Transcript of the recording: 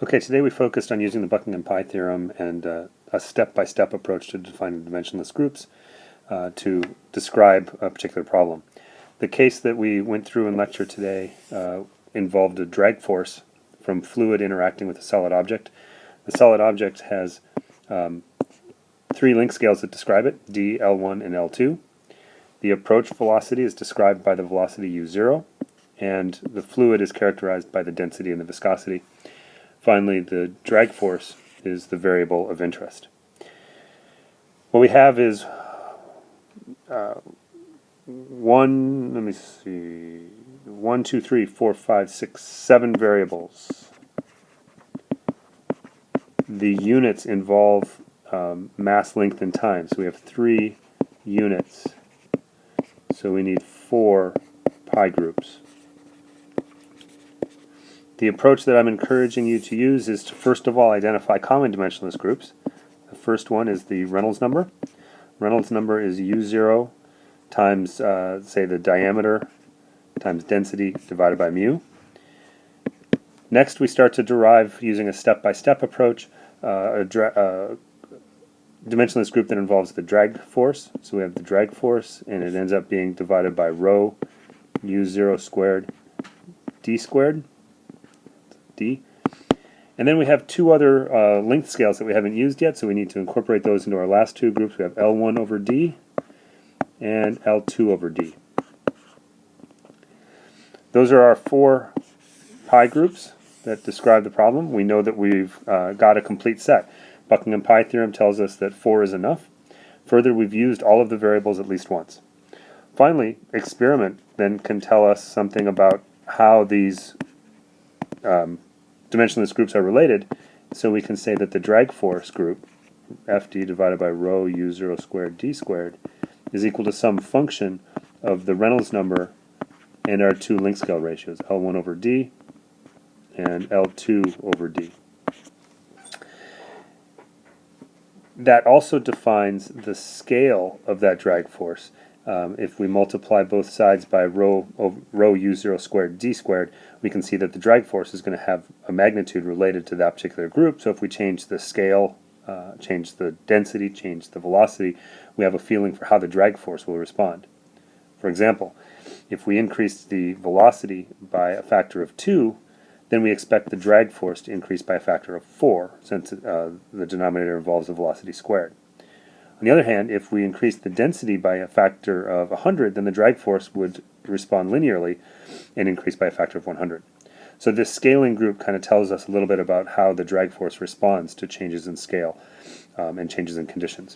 Okay, today we focused on using the Buckingham Pi theorem and a step-by-step approach to defining dimensionless groups to describe a particular problem. The case that we went through in lecture today involved a drag force from fluid interacting with a solid object. The solid object has three length scales that describe it, d, L1, and L2. The approach velocity is described by the velocity u0, and the fluid is characterized by the density and the viscosity. Finally, the drag force is the variable of interest. What we have is one, two, three, four, five, six, 7 variables. The units involve mass, length, and time. So we have 3 units. So we need 4 pi groups. The approach that I'm encouraging you to use is to first of all identify common dimensionless groups. The first one is the Reynolds number. Reynolds number is u0 times, say, the diameter times density divided by mu. Next, we start to derive, using a step-by-step approach, a dimensionless group that involves the drag force. So we have the drag force, and it ends up being divided by rho u0 squared d squared. D. And then we have 2 other length scales that we haven't used yet, so we need to incorporate those into our last 2 groups. We have L1 over D and L2 over D. Those are our 4 pi groups that describe the problem. We know that we've got a complete set. Buckingham Pi theorem tells us that 4 is enough. Further, we've used all of the variables at least once. Finally, experiment then can tell us something about how these dimensionless groups are related, so we can say that the drag force group, Fd divided by rho u0 squared d squared, is equal to some function of the Reynolds number and our 2 length scale ratios, L1 over d and L2 over d. That also defines the scale of that drag force. If we multiply both sides by rho u0 squared d squared, we can see that the drag force is going to have a magnitude related to that particular group. So if we change the scale, change the density, change the velocity, we have a feeling for how the drag force will respond. For example, if we increase the velocity by a factor of 2, then we expect the drag force to increase by a factor of 4, since the denominator involves the velocity squared. On the other hand, if we increase the density by a factor of 100, then the drag force would respond linearly and increase by a factor of 100. So this scaling group kind of tells us a little bit about how the drag force responds to changes in scale and changes in conditions.